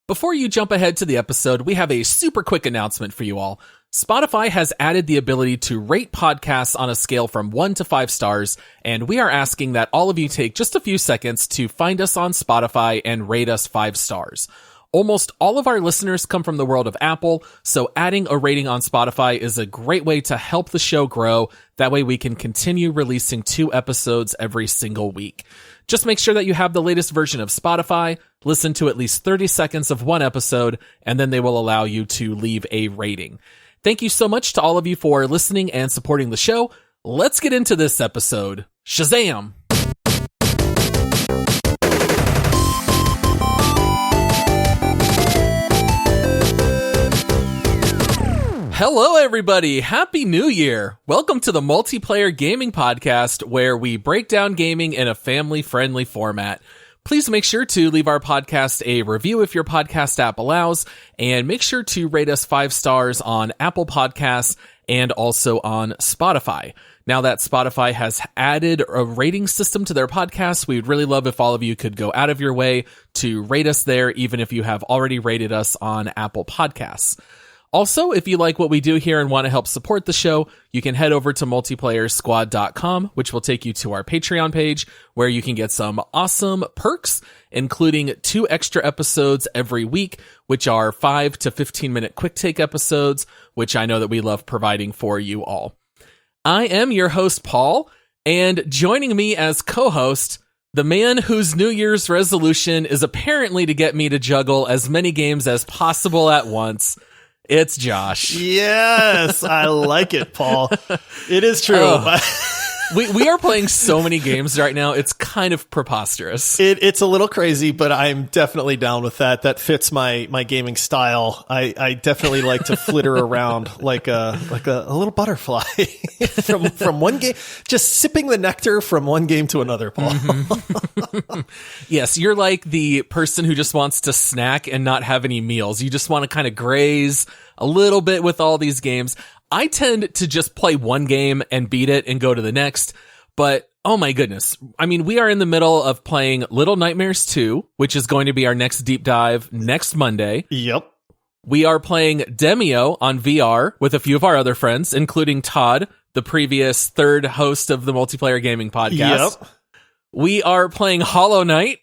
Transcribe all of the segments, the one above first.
Before you jump ahead to the episode, we have a super quick announcement for you all. Spotify has added the ability to rate podcasts on a scale from 1 to 5 stars, and we are asking that all of you take just a few seconds to find us on Spotify and rate us 5 stars. Almost all of our listeners come from the world of Apple, so adding a rating on Spotify is a great way to help the show grow. That way we can continue releasing 2 episodes every single week. Just make sure that you have the latest version of Spotify, listen to at least 30 seconds of one episode, and then they will allow you to leave a rating. Thank you so much to all of you for listening and supporting the show. Let's get into this episode. Shazam! Hello, everybody. Happy New Year. Welcome to the Multiplayer Gaming Podcast, where we break down gaming in a family-friendly format. Please make sure to leave our podcast a review if your podcast app allows, and make sure to rate us 5 stars on Apple Podcasts and also on Spotify. Now that Spotify has added a rating system to their podcasts, we'd really love if all of you could go out of your way to rate us there, even if you have already rated us on Apple Podcasts. Also, if you like what we do here and want to help support the show, you can head over to multiplayersquad.com, which will take you to our Patreon page, where you can get some awesome perks, including 2 extra episodes every week, which are 5 to 15-minute quick take episodes, which I know that we love providing for you all. I am your host, Paul, and joining me as co-host, the man whose New Year's resolution is apparently to get me to juggle as many games as possible at once. It's Josh. Yes, I like it, Paul. It is true. We are playing so many games right now. It's kind of preposterous. It's a little crazy, but I'm definitely down with that. That fits my gaming style. I definitely like to flitter around like a little butterfly from one game, just sipping the nectar from one game to another, Paul. Mm-hmm. Yes, you're like the person who just wants to snack and not have any meals. You just want to kind of graze a little bit with all these games. I tend to just play one game and beat it and go to the next, but oh my goodness. I mean, we are in the middle of playing Little Nightmares 2, which is going to be our next deep dive next Monday. Yep. We are playing Demio on VR with a few of our other friends, including Todd, the previous 3rd host of the Multiplayer Gaming Podcast. Yep. We are playing Hollow Knight.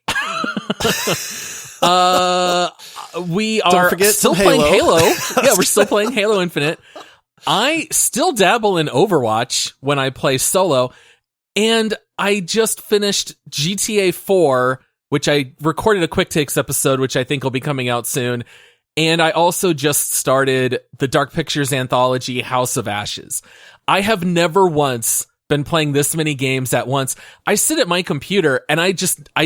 We are still playing Halo. Yeah, we're still playing Halo Infinite. I still dabble in Overwatch when I play solo, and I just finished GTA 4, which I recorded a quick takes episode, which I think will be coming out soon. And I also just started the Dark Pictures anthology House of Ashes. I have never once been playing this many games at once. I sit at my computer and I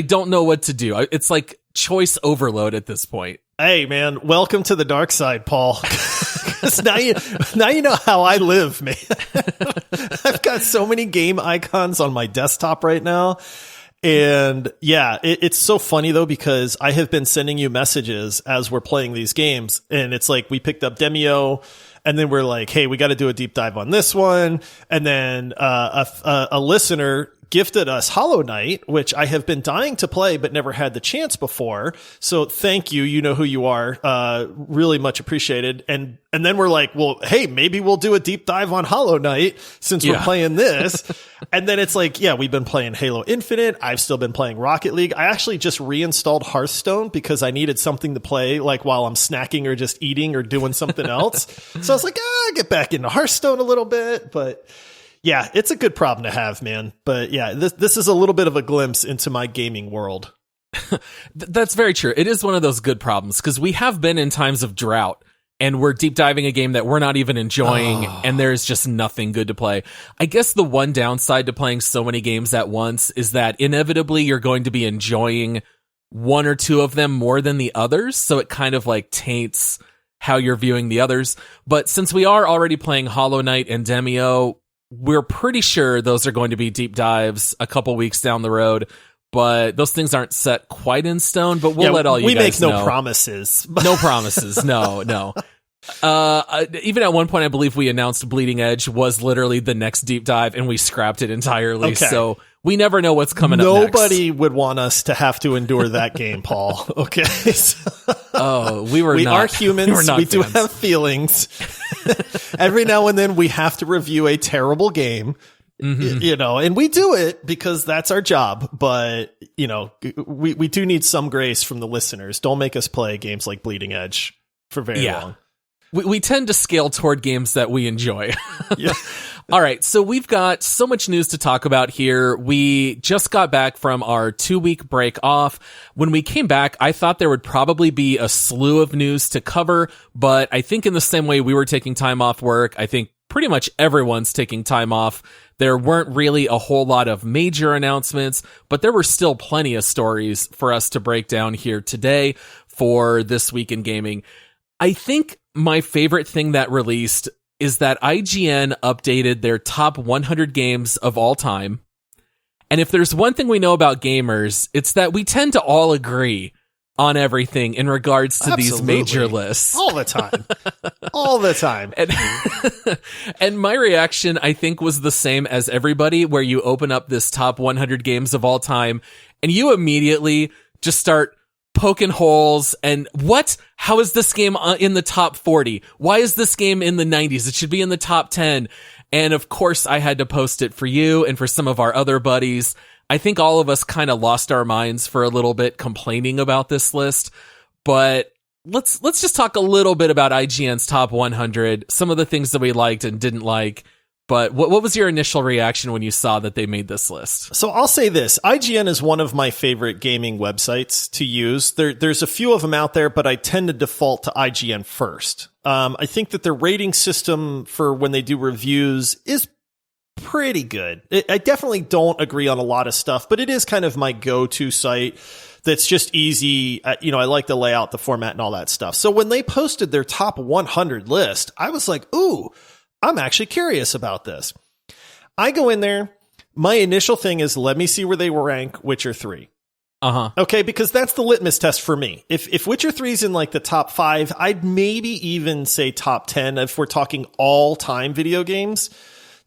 don't know what to do. It's like choice overload at this point. Hey man, welcome to the dark side, Paul. now you know how I live, man. I've got so many game icons on my desktop right now. And yeah, it's so funny though, because I have been sending you messages as we're playing these games, and it's like we picked up Demio, and then we're like, hey, we got to do a deep dive on this one. And then a listener gifted us Hollow Knight, which I have been dying to play but never had the chance before. So thank you. You know who you are. Really much appreciated. And then we're like, well, hey, maybe we'll do a deep dive on Hollow Knight since we're playing this. And then it's like, yeah, we've been playing Halo Infinite. I've still been playing Rocket League. I actually just reinstalled Hearthstone because I needed something to play like while I'm snacking or just eating or doing something else. So I was like, get back into Hearthstone a little bit. But yeah, it's a good problem to have, man. But yeah, this is a little bit of a glimpse into my gaming world. That's very true. It is one of those good problems because we have been in times of drought and we're deep diving a game that we're not even enjoying and there's just nothing good to play. I guess the one downside to playing so many games at once is that inevitably you're going to be enjoying one or two of them more than the others. So it kind of like taints how you're viewing the others. But since we are already playing Hollow Knight and Demio, we're pretty sure those are going to be deep dives a couple weeks down the road, but those things aren't set quite in stone, but we'll let all you guys know. We make no promises. No promises. No. Even at one point, I believe we announced Bleeding Edge was literally the next deep dive and we scrapped it entirely. Okay. So we never know what's coming up next. Nobody would want us to have to endure that game, Paul. Okay. We are humans. We do have feelings. Every now and then we have to review a terrible game, and we do it because that's our job. But, we do need some grace from the listeners. Don't make us play games like Bleeding Edge for very long. We tend to scale toward games that we enjoy. Yeah. All right, so we've got so much news to talk about here. We just got back from our 2-week break off. When we came back, I thought there would probably be a slew of news to cover, but I think in the same way we were taking time off work, I think pretty much everyone's taking time off. There weren't really a whole lot of major announcements, but there were still plenty of stories for us to break down here today for This Week in Gaming. I think my favorite thing that released is that IGN updated their top 100 games of all time. And if there's one thing we know about gamers, it's that we tend to all agree on everything in regards to these major lists. All the time. All the time. And my reaction, I think, was the same as everybody, where you open up this top 100 games of all time and you immediately just start poking holes and how is this game in the top 40? Why is this game in the 90s? It should be in the top 10. And of course I had to post it for you and for some of our other buddies. I think all of us kind of lost our minds for a little bit complaining about this list, but let's just talk a little bit about IGN's top 100, some of the things that we liked and didn't like. But what was your initial reaction when you saw that they made this list? So I'll say this. IGN is one of my favorite gaming websites to use. There's a few of them out there, but I tend to default to IGN first. I think that their rating system for when they do reviews is pretty good. I definitely don't agree on a lot of stuff, but it is kind of my go-to site that's just easy. I like the layout, the format, and all that stuff. So when they posted their top 100 list, I was like, ooh, I'm actually curious about this. I go in there. My initial thing is, let me see where they rank Witcher 3. Okay, because that's the litmus test for me. If Witcher 3 is in like the top 5, I'd maybe even say top 10 if we're talking all-time video games.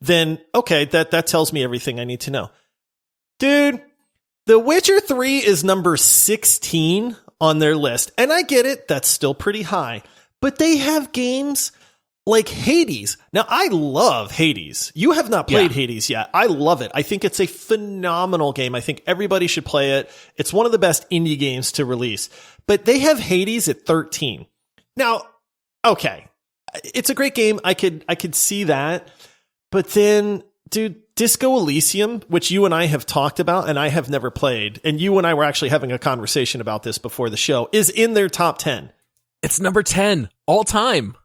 Then, okay, that tells me everything I need to know. Dude, The Witcher 3 is number 16 on their list. And I get it, that's still pretty high. But they have games like Hades. Now, I love Hades. You have not played Hades yet. I love it. I think it's a phenomenal game. I think everybody should play it. It's one of the best indie games to release. But they have Hades at 13. Now, okay, it's a great game. I could see that. But then, dude, Disco Elysium, which you and I have talked about and I have never played, and you and I were actually having a conversation about this before the show, is in their top 10. It's number 10 all time.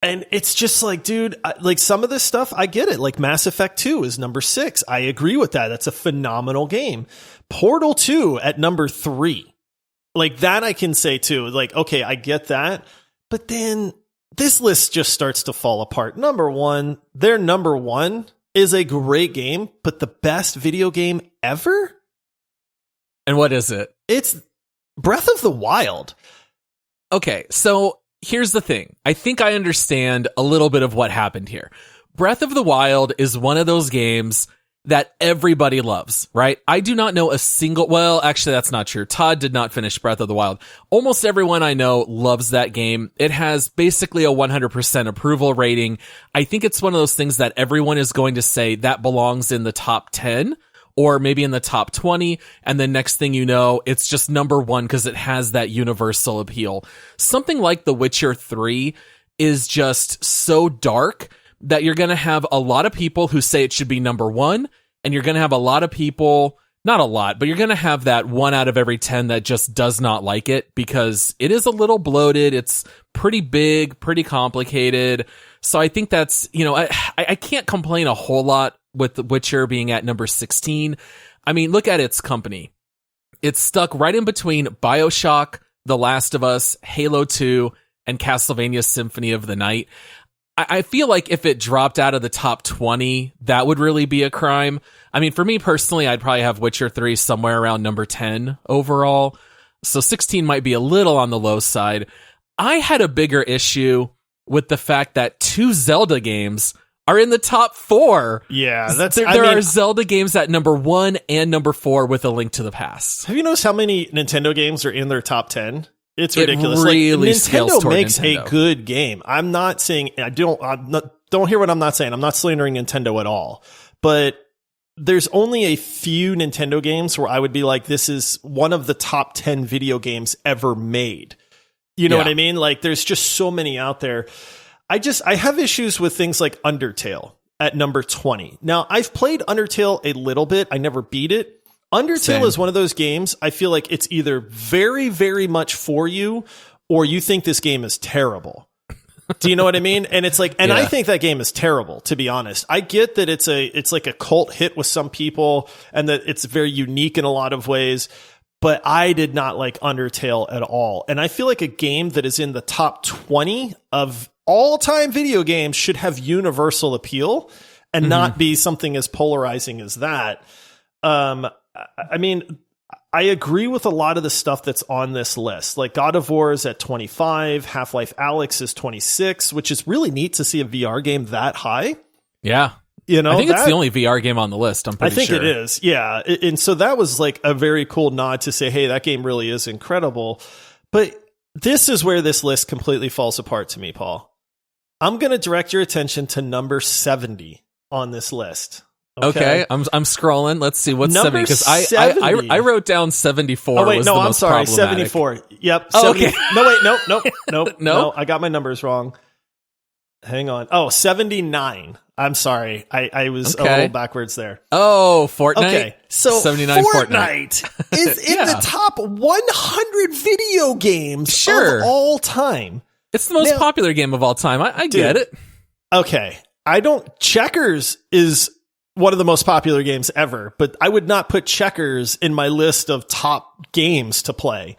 And it's just like, dude, like some of this stuff, I get it. Like Mass Effect 2 is number 6. I agree with that. That's a phenomenal game. Portal 2 at number 3. Like that I can say too. Like, okay, I get that. But then this list just starts to fall apart. Number 1, their number 1 is a great game, but the best video game ever? And what is it? It's Breath of the Wild. Okay, so here's the thing. I think I understand a little bit of what happened here. Breath of the Wild is one of those games that everybody loves, right? I do not know a single... Well, actually, that's not true. Todd did not finish Breath of the Wild. Almost everyone I know loves that game. It has basically a 100% approval rating. I think it's one of those things that everyone is going to say that belongs in the top 10 or maybe in the top 20. And then next thing you know, it's just number 1 because it has that universal appeal. Something like The Witcher 3 is just so dark that you're going to have a lot of people who say it should be number 1, and you're going to have a lot of people, not a lot, but you're going to have that 1 out of every 10 that just does not like it because it is a little bloated. It's pretty big, pretty complicated. So I think that's, I can't complain a whole lot with The Witcher being at number 16. I mean, look at its company. It's stuck right in between BioShock, The Last of Us, Halo 2, and Castlevania Symphony of the Night. I feel like if it dropped out of the top 20, that would really be a crime. I mean, for me personally, I'd probably have Witcher 3 somewhere around number 10 overall. So 16 might be a little on the low side. I had a bigger issue with the fact that 2 Zelda games are in the top 4. Yeah, there are Zelda games at number 1 and number 4 with A Link to the Past. Have you noticed how many Nintendo games are in their top 10? It's ridiculous. It really Nintendo makes a good game. I'm not saying don't hear what I'm not saying. I'm not slandering Nintendo at all. But there's only a few Nintendo games where I would be like, this is one of the top 10 video games ever made. You know what I mean? Like, there's just so many out there. I have issues with things like Undertale at number 20. Now, I've played Undertale a little bit. I never beat it. Undertale is one of those games, I feel like it's either very, very much for you, or you think this game is terrible. Do you know what I mean? And it's like, I think that game is terrible, to be honest. I get that it's like a cult hit with some people, and that it's very unique in a lot of ways, but I did not like Undertale at all. And I feel like a game that is in the top 20 of all-time video games should have universal appeal and not be something as polarizing as that. I mean, I agree with a lot of the stuff that's on this list. Like God of War is at 25, Half-Life Alyx is 26, which is really neat to see a VR game that high. Yeah. You know, I think it's the only VR game on the list. I'm pretty sure. I think it is. Yeah. And so that was like a very cool nod to say, hey, that game really is incredible. But this is where this list completely falls apart to me, Paul. I'm going to direct your attention to number 70 on this list. Okay, I'm scrolling. Let's see what's Number 70 because I wrote down 74. Oh wait, was no, the I'm most sorry, problematic. 74. Yep. Oh, 70. okay. No, wait, nope. No? No, I got my numbers wrong. Hang on. Oh, 79. I'm sorry, I was a little backwards there. Oh, Fortnite. Okay, so 79 Fortnite is in the top 100 video games of all time. It's the most popular game of all time. I get it. Okay, Checkers is one of the most popular games ever, but I would not put Checkers in my list of top games to play.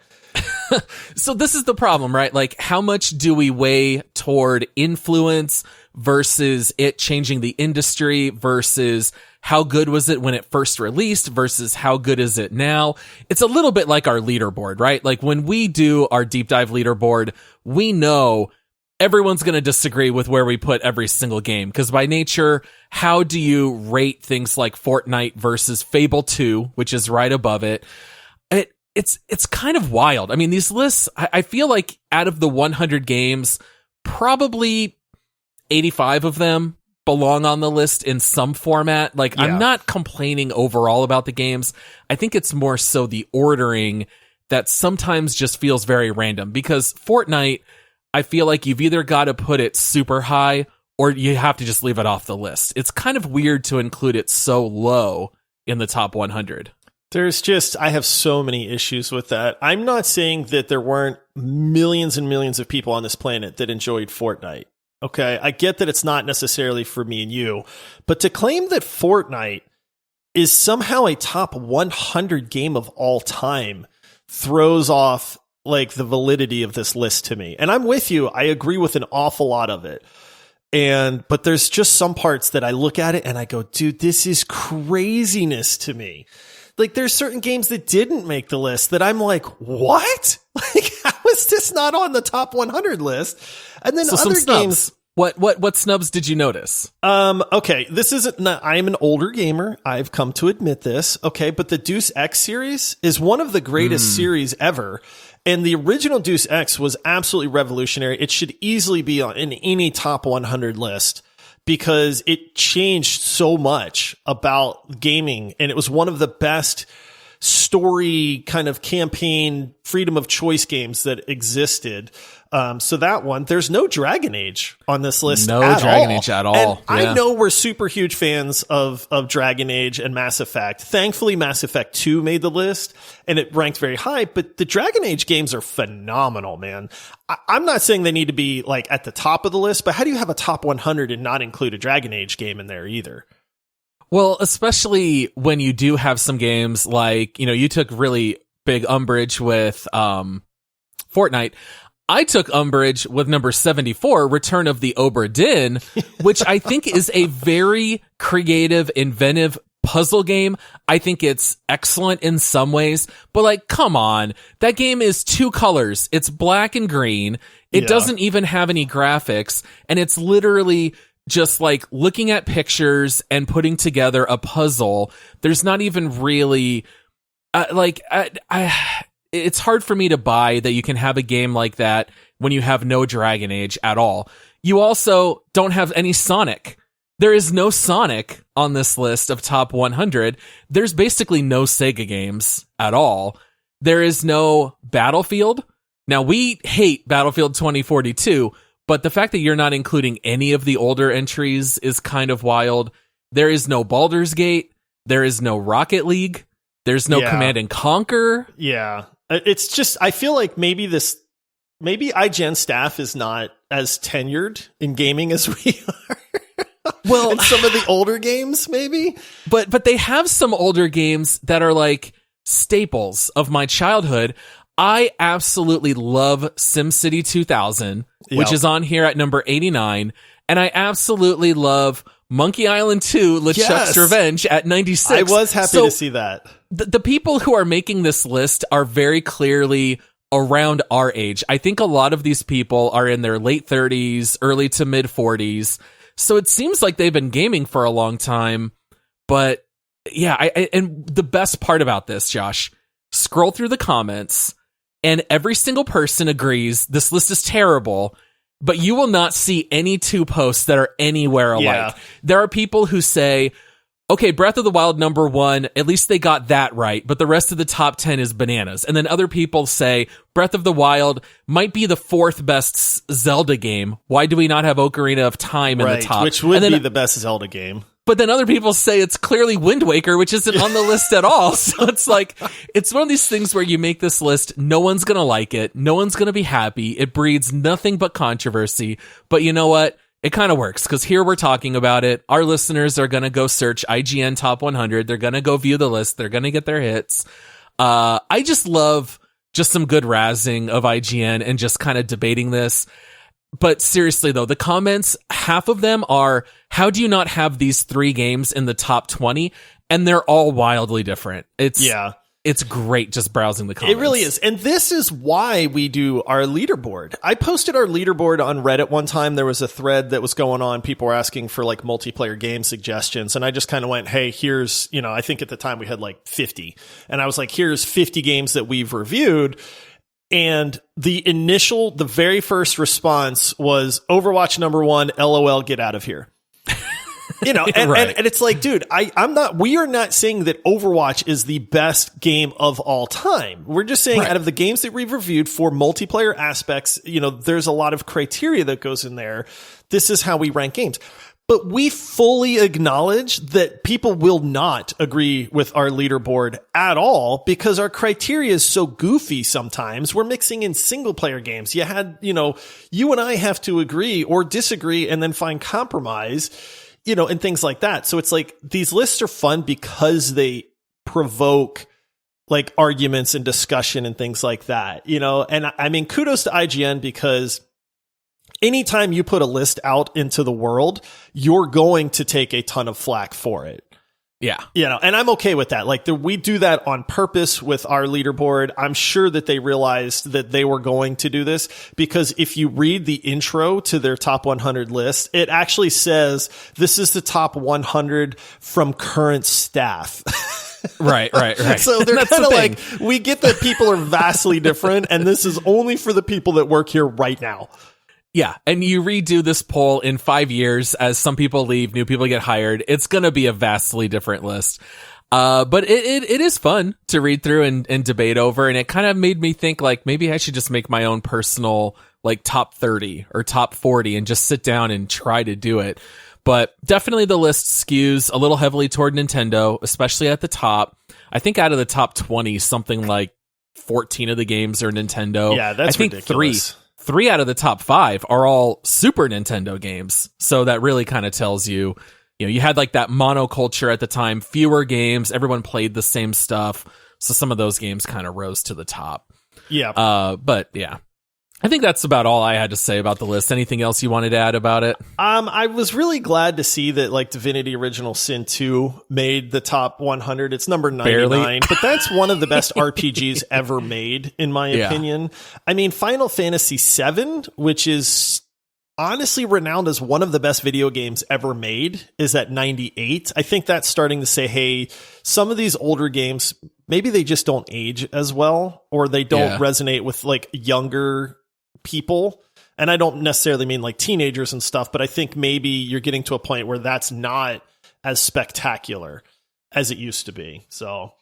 So this is the problem, right? Like, how much do we weigh toward influence versus it changing the industry versus how good was it when it first released versus how good is it now? It's a little bit like our leaderboard, right? Like when we do our deep dive leaderboard, we know everyone's going to disagree with where we put every single game. Because by nature, how do you rate things like Fortnite versus Fable 2, which is right above it? It's kind of wild. I mean, these lists, I feel like out of the 100 games, probably 85 of them belong on the list in some format. Like, I'm not complaining overall about the games. I think it's more so the ordering that sometimes just feels very random. Because Fortnite, I feel like you've either got to put it super high or you have to just leave it off the list. It's kind of weird to include it so low in the top 100. I have so many issues with that. I'm not saying that there weren't millions and millions of people on this planet that enjoyed Fortnite. Okay, I get that it's not necessarily for me and you, but to claim that Fortnite is somehow a top 100 game of all time throws off like the validity of this list to me. And I'm with you. I agree with an awful lot of it. But there's just some parts that I look at it and I go, dude, this is craziness to me. Like, there's certain games that didn't make the list that I'm like, what? Like, how is this not on the top 100 list? And then other games. What snubs did you notice? Okay, this isn't. I am an older gamer. I've come to admit this. Okay, but the Deus Ex series is one of the greatest series ever. And the original Deus Ex was absolutely revolutionary. It should easily be in any top 100 list, because it changed so much about gaming, and it was one of the best story kind of campaign freedom of choice games that existed. So that one, there's no Dragon Age on this list. No Dragon Age at all. And I know we're super huge fans of Dragon Age and Mass Effect. Thankfully, Mass Effect 2 made the list and it ranked very high, but the Dragon Age games are phenomenal, man. I'm not saying they need to be like at the top of the list, but how do you have a top 100 and not include a Dragon Age game in there either? Well, especially when you do have some games like, you took really big umbrage with Fortnite. I took umbrage with number 74, Return of the Obra Dinn, which I think is a very creative, inventive puzzle game. I think it's excellent in some ways, but like, come on. That game is 2 colors. It's black and green. It doesn't even have any graphics, and it's literally just like looking at pictures and putting together a puzzle. There's not even really it's hard for me to buy that you can have a game like that when you have no Dragon Age at all. You also don't have any Sonic. There is no Sonic on this list of top 100. There's basically no Sega games at all. There is no Battlefield. Now, we hate Battlefield 2042, but the fact that you're not including any of the older entries is kind of wild. There is no Baldur's Gate. There is no Rocket League. There's no Command and Conquer. Yeah. It's just, I feel like maybe IGN staff is not as tenured in gaming as we are. Well, and some of the older games, maybe. But they have some older games that are like staples of my childhood. I absolutely love SimCity 2000, which is on here at number 89. And I absolutely love Monkey Island 2, LeChuck's Revenge at 96. I was happy to see that. The people who are making this list are very clearly around our age. I think a lot of these people are in their late 30s, early to mid 40s. So it seems like they've been gaming for a long time. But yeah, and the best part about this, Josh, scroll through the comments and every single person agrees this list is terrible, but you will not see any two posts that are anywhere alike. Yeah. There are people who say, okay, Breath of the Wild number 1, at least they got that right, but the rest of the top 10 is bananas. And then other people say Breath of the Wild might be the 4th best Zelda game. Why do we not have Ocarina of Time in the top? Which would be the best Zelda game. But then other people say it's clearly Wind Waker, which isn't on the list at all. So it's like, it's one of these things where you make this list, no one's going to like it, no one's going to be happy, it breeds nothing but controversy. But you know what? It kind of works, because here we're talking about it. Our listeners are going to go search IGN Top 100. They're going to go view the list. They're going to get their hits. I just love just some good razzing of IGN and just kind of debating this. But seriously, though, the comments, half of them are, how do you not have these 3 games in the top 20? And they're all wildly different. It's great just browsing the comments. It really is. And this is why we do our leaderboard. I posted our leaderboard on Reddit one time. There was a thread that was going on. People were asking for like multiplayer game suggestions. And I just kind of went, hey, here's, I think at the time we had like 50. And I was like, here's 50 games that we've reviewed. And the very first response was Overwatch number 1, LOL, get out of here. And it's like, dude, we are not saying that Overwatch is the best game of all time. We're just saying out of the games that we've reviewed for multiplayer aspects, there's a lot of criteria that goes in there. This is how we rank games. But we fully acknowledge that people will not agree with our leaderboard at all because our criteria is so goofy sometimes. We're mixing in single player games. You and I have to agree or disagree and then find compromise, and things like that. So it's like these lists are fun because they provoke like arguments and discussion and things like that, and I mean, kudos to IGN because anytime you put a list out into the world, you're going to take a ton of flack for it. Yeah. And I'm okay with that. Like we do that on purpose with our leaderboard. I'm sure that they realized that they were going to do this because if you read the intro to their top 100 list, it actually says this is the top 100 from current staff. Right. So they're kind of like, we get that people are vastly different and this is only for the people that work here right now. Yeah, and you redo this poll in 5 years as some people leave, new people get hired. It's going to be a vastly different list. But it is fun to read through and debate over, and it kind of made me think, like, maybe I should just make my own personal, like, top 30 or top 40 and just sit down and try to do it. But definitely the list skews a little heavily toward Nintendo, especially at the top. I think out of the top 20, something like 14 of the games are Nintendo. Yeah, that's ridiculous. Three out of the top 5 are all Super Nintendo games. So that really kind of tells you, you had like that monoculture at the time, fewer games, everyone played the same stuff. So some of those games kind of rose to the top. Yeah. But yeah, I think that's about all I had to say about the list. Anything else you wanted to add about it? I was really glad to see that like Divinity Original Sin 2 made the top 100. It's number 99, barely. But that's one of the best RPGs ever made, in my opinion. I mean, Final Fantasy VII, which is honestly renowned as one of the best video games ever made is at 98. I think that's starting to say, hey, some of these older games, maybe they just don't age as well, or they don't resonate with like younger people. And I don't necessarily mean like teenagers and stuff, but I think maybe you're getting to a point where that's not as spectacular as it used to be. So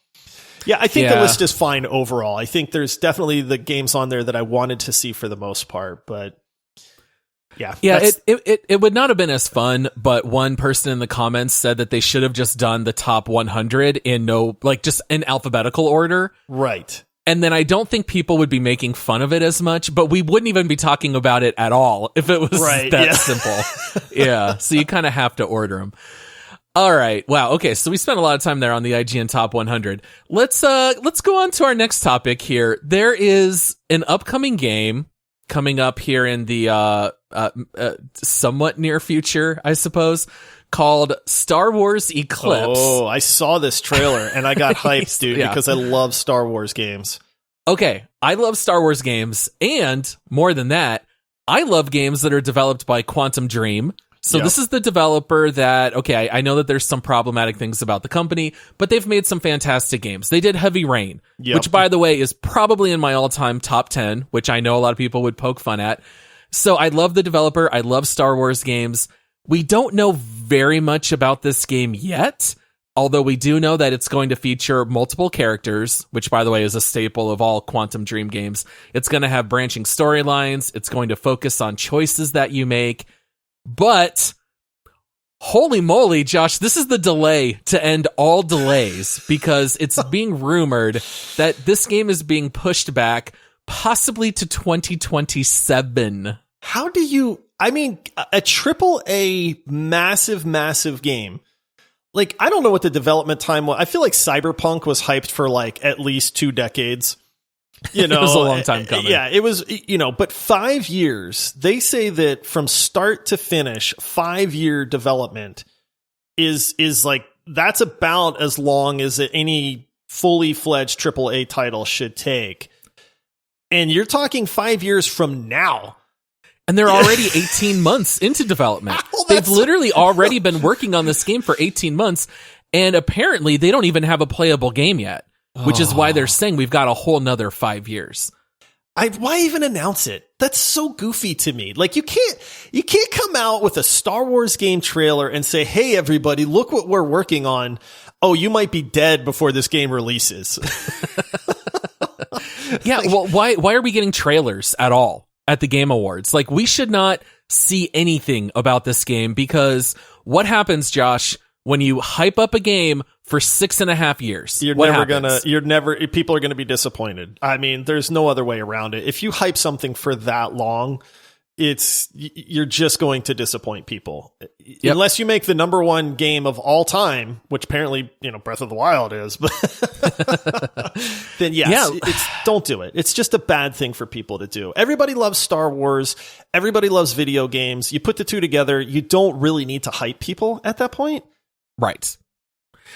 yeah, I think the list is fine overall. I think there's definitely the games on there that I wanted to see for the most part, but yeah, it would not have been as fun, but one person in the comments said that they should have just done the top 100 in just in alphabetical order. Right. And then I don't think people would be making fun of it as much, but we wouldn't even be talking about it at all if it was that simple. Yeah. So you kind of have to order them. All right. Wow. Okay. So we spent a lot of time there on the IGN Top 100. Let's go on to our next topic here. There is an upcoming game coming up here in the somewhat near future, I suppose, called Star Wars Eclipse. Oh, I saw this trailer and I got hyped, dude, because I love Star Wars games. Okay, I love Star Wars games, and more than that, I love games that are developed by Quantum Dream. So this is the developer that, okay, I know that there's some problematic things about the company, but they've made some fantastic games. They did Heavy Rain, which, by the way, is probably in my all-time top 10, which I know a lot of people would poke fun at. So I love the developer. I love Star Wars games. We don't know very much about this game yet, although we do know that it's going to feature multiple characters, which, by the way, is a staple of all Quantum Dream games. It's going to have branching storylines. It's going to focus on choices that you make. But holy moly, Josh, this is the delay to end all delays, because it's being rumored that this game is being pushed back possibly to 2027. How do you, I mean, a AAA massive game. Like, I don't know what the development time was. I feel like Cyberpunk was hyped for like at least 2 decades. You know, it was a long time coming. Yeah, it was, but 5 years, they say that from start to finish, 5-year development is like, that's about as long as any fully fledged AAA title should take. And you're talking 5 years from now. And they're already 18 months into development. They've literally already been working on this game for 18 months. And apparently they don't even have a playable game yet. Which is why they're saying we've got a whole nother 5 years. Why even announce it? That's so goofy to me. Like, you can't come out with a Star Wars game trailer and say, hey, everybody, look what we're working on. Oh, you might be dead before this game releases. Yeah, well, why are we getting trailers at all at the Game Awards? Like, we should not see anything about this game, because what happens, Josh, when you hype up a game for 6.5 years? People are gonna be disappointed. I mean, there's no other way around it. If you hype something for that long, you're just going to disappoint people. Yep. Unless you make the number one game of all time, which apparently, Breath of the Wild is, but then don't do it. It's just a bad thing for people to do. Everybody loves Star Wars. Everybody loves video games. You put the two together, you don't really need to hype people at that point. Right.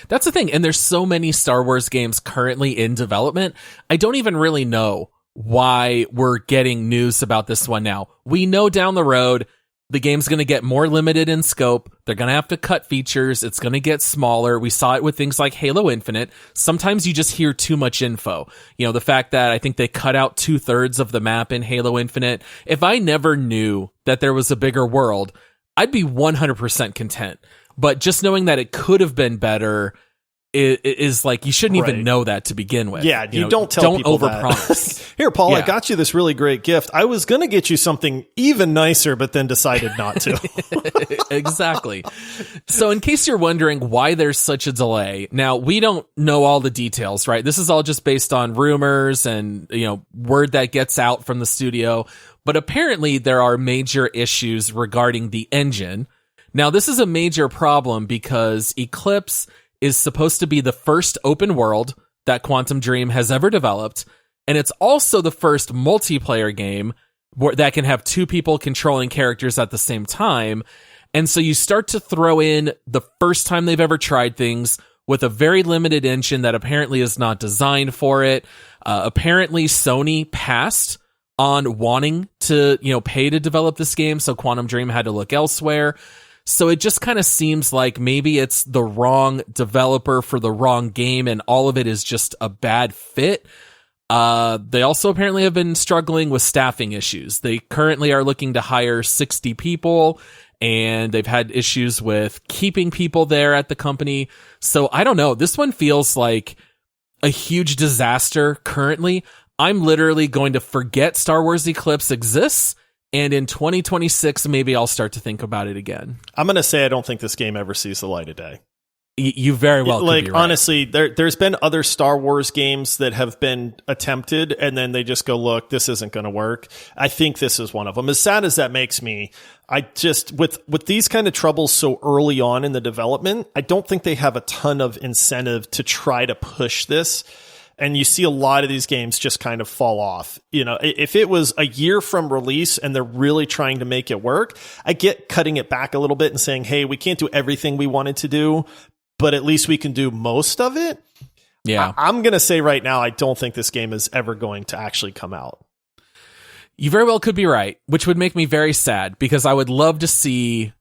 That's the thing. And there's so many Star Wars games currently in development. I don't even really know why we're getting news about this one now. We know down the road the game's going to get more limited in scope. They're going to have to cut features. It's going to get smaller. We saw it with things like Halo Infinite. Sometimes you just hear too much info. The fact that I think they cut out 2/3 of the map in Halo Infinite. If I never knew that there was a bigger world, I'd be 100% content. But just knowing that it could have been better is like, you shouldn't even know that to begin with. Yeah, don't tell people overpromise. Here, Paul, I got you this really great gift. I was going to get you something even nicer, but then decided not to. Exactly. So in case you're wondering why there's such a delay, now we don't know all the details, right? This is all just based on rumors and, word that gets out from the studio. But apparently there are major issues regarding the engine. Now, this is a major problem because Eclipse is supposed to be the first open world that Quantum Dream has ever developed, and it's also the first multiplayer game that can have 2 people controlling characters at the same time. And so you start to throw in the first time they've ever tried things with a very limited engine that apparently is not designed for it. Apparently, Sony passed on wanting to, pay to develop this game. So Quantum Dream had to look elsewhere. So it just kind of seems like maybe it's the wrong developer for the wrong game, and all of it is just a bad fit. They also apparently have been struggling with staffing issues. They currently are looking to hire 60 people, and they've had issues with keeping people there at the company. So I don't know. This one feels like a huge disaster currently. I'm literally going to forget Star Wars Eclipse exists, and in 2026, maybe I'll start to think about it again. I'm going to say I don't think this game ever sees the light of day. You very well could be right. Honestly, there's been other Star Wars games that have been attempted, and then they just go, look, this isn't going to work. I think this is one of them. As sad as that makes me, I just, with these kind of troubles so early on in the development, I don't think they have a ton of incentive to try to push this. And you see a lot of these games just kind of fall off. If it was a year from release and they're really trying to make it work, I get cutting it back a little bit and saying, hey, we can't do everything we wanted to do, but at least we can do most of it. Yeah. I'm going to say right now, I don't think this game is ever going to actually come out. You very well could be right, which would make me very sad, because I would love to see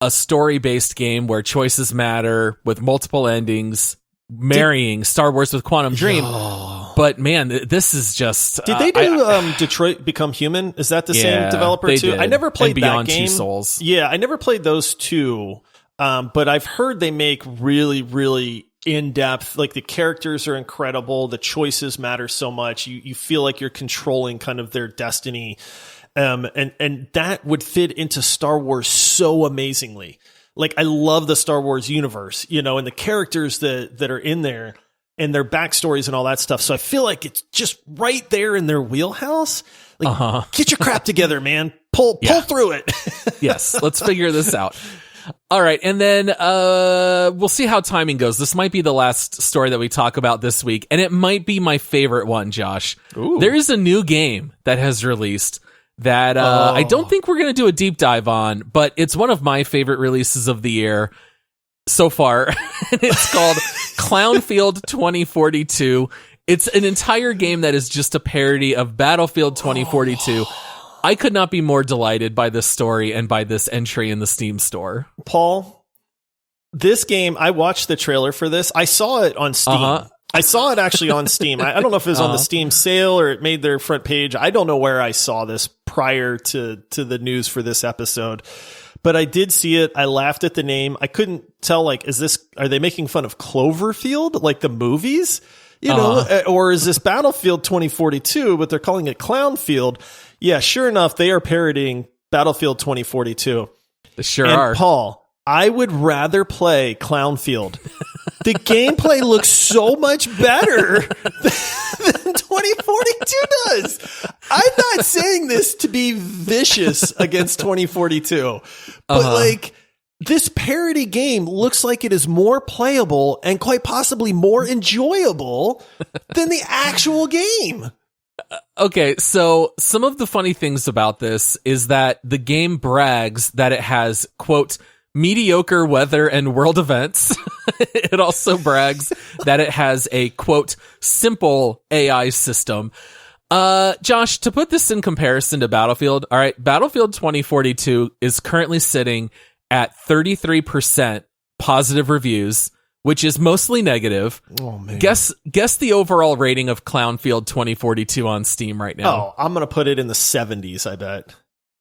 a story-based game where choices matter, with multiple endings, marrying Star Wars with Quantum Dream. But man, this is just... Did they do Detroit Become Human? Is that the same developer too? Did. I never played Beyond that game. Two Souls. Yeah, I never played those two. But I've heard they make really, really in-depth, like the characters are incredible. The choices matter so much. You feel like you're controlling kind of their destiny. And that would fit into Star Wars so amazingly. Like, I love the Star Wars universe, and the characters that are in there and their backstories and all that stuff. So I feel like it's just right there in their wheelhouse. Like, get your crap together, man. Pull through it. Yes, let's figure this out. All right, and then we'll see how timing goes. This might be the last story that we talk about this week, and it might be my favorite one, Josh. Ooh. There is a new game that has released that I don't think we're going to do a deep dive on, but it's one of my favorite releases of the year so far. It's called Clownfield 2042. It's an entire game that is just a parody of Battlefield 2042. I could not be more delighted by this story and by this entry in the Steam store. Paul, this game, I watched the trailer for this. I saw it on Steam. I saw it actually on Steam. I don't know if it was on the Steam sale or it made their front page. I don't know where I saw this prior to the news for this episode, but I did see it. I laughed at the name. I couldn't tell, are they making fun of Cloverfield, like the movies, or is this Battlefield 2042, but they're calling it Clownfield? Yeah, sure enough, they are parodying Battlefield 2042. They sure are. Paul, I would rather play Clownfield. The gameplay looks so much better than 2042 does. I'm not saying this to be vicious against 2042, but this parody game looks like it is more playable and quite possibly more enjoyable than the actual game. Okay, so some of the funny things about this is that the game brags that it has, quote, mediocre weather and world events. It also brags that it has a, quote, simple AI system. Josh, to put this in comparison to Battlefield, all right, Battlefield 2042 is currently sitting at 33% positive reviews, which is mostly negative. Oh, man. Guess the overall rating of Clownfield 2042 on Steam right now. Oh, I'm going to put it in the 70s, I bet.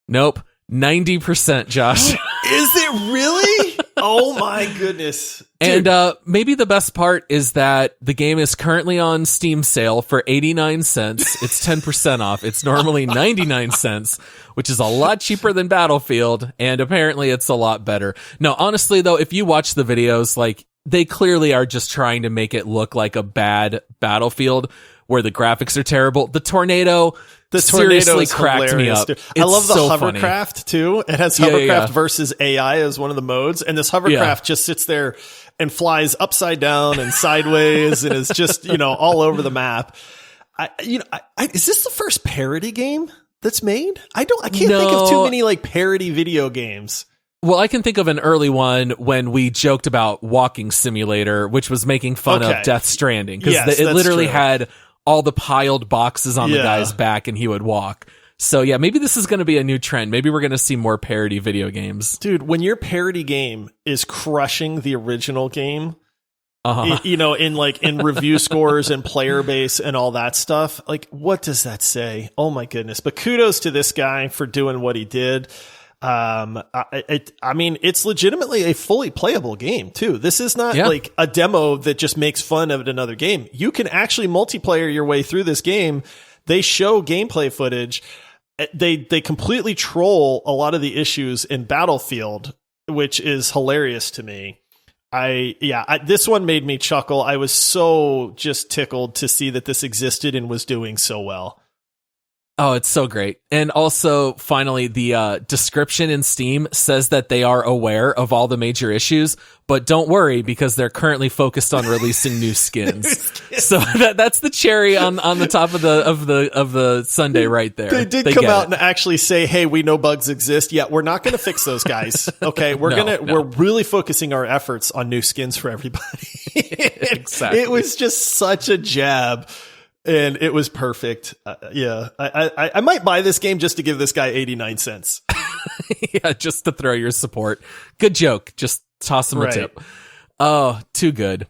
Nope. 90%, Josh. Is it really? Oh my goodness. Dude. And maybe the best part is that the game is currently on Steam sale for 89 cents. It's 10% off. It's normally 99 cents, which is a lot cheaper than Battlefield, and apparently it's a lot better. No, honestly though, if you watch the videos, they clearly are just trying to make it look like a bad Battlefield where the graphics are terrible. The tornado seriously cracked me up. I love the hovercraft too. It has hovercraft versus AI as one of the modes, and this hovercraft just sits there and flies upside down and sideways and is just all over the map. Is this the first parody game that's made? I can't think of too many parody video games. Well, I can think of an early one when we joked about Walking Simulator, which was making fun of Death Stranding, because it literally had all the piled boxes on the guy's back and he would walk. So yeah, maybe this is going to be a new trend. Maybe we're going to see more parody video games. Dude, when your parody game is crushing the original game, in review scores and player base and all that stuff, like, what does that say? Oh my goodness. But kudos to this guy for doing what he did. It's legitimately a fully playable game too. This is not like a demo that just makes fun of another game. You can actually multiplayer your way through this game. They show gameplay footage. They completely troll a lot of the issues in Battlefield, which is hilarious to me. This one made me chuckle. I was so just tickled to see that this existed and was doing so well. Oh, it's so great. And also, finally, the description in Steam says that they are aware of all the major issues, but don't worry because they're currently focused on releasing new skins. So that's the cherry on the top of the sundae right there. They did come out and actually say, "Hey, we know bugs exist. Yeah, we're not going to fix those guys. Okay, we're really focusing our efforts on new skins for everybody." Exactly. It was just such a jab. And it was perfect. I might buy this game just to give this guy 89 cents. Yeah, just to throw your support. Good joke. Just toss him a tip. Oh, too good.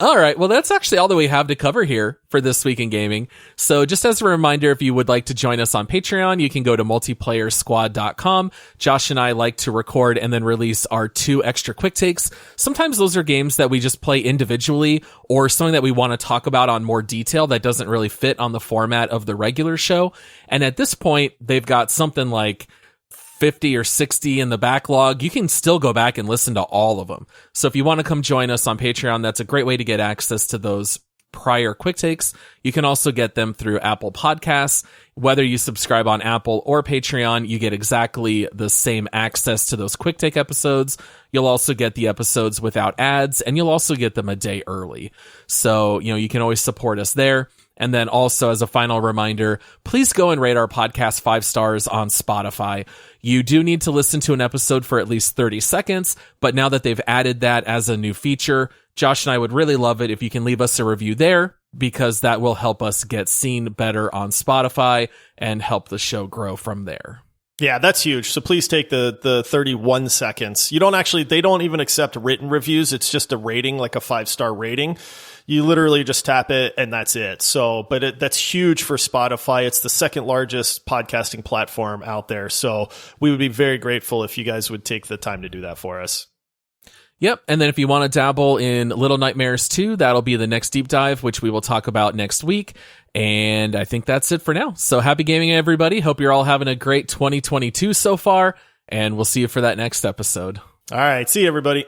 All right. Well, that's actually all that we have to cover here for this week in gaming. So just as a reminder, if you would like to join us on Patreon, you can go to multiplayersquad.com. Josh and I like to record and then release our 2 extra quick takes. Sometimes those are games that we just play individually or something that we want to talk about on more detail that doesn't really fit on the format of the regular show. And at this point, they've got something like 50 or 60 in the backlog. You can still go back and listen to all of them. So if you want to come join us on Patreon, that's a great way to get access to those prior quick takes. You can also get them through Apple Podcasts. Whether you subscribe on Apple or Patreon, you get exactly the same access to those quick take episodes. You'll also get the episodes without ads, and you'll also get them a day early. So, you can always support us there. And then also, as a final reminder, please go and rate our podcast 5 stars on Spotify. You do need to listen to an episode for at least 30 seconds, but now that they've added that as a new feature, Josh and I would really love it if you can leave us a review there, because that will help us get seen better on Spotify and help the show grow from there. Yeah, that's huge. So please take the 31 seconds. They don't even accept written reviews. It's just a rating, like a 5-star rating. You literally just tap it and that's it. So, but that's huge for Spotify. It's the second largest podcasting platform out there. So we would be very grateful if you guys would take the time to do that for us. Yep. And then if you want to dabble in Little Nightmares 2, that'll be the next deep dive, which we will talk about next week. And I think that's it for now. So happy gaming, everybody. Hope you're all having a great 2022 so far. And we'll see you for that next episode. All right. See you, everybody.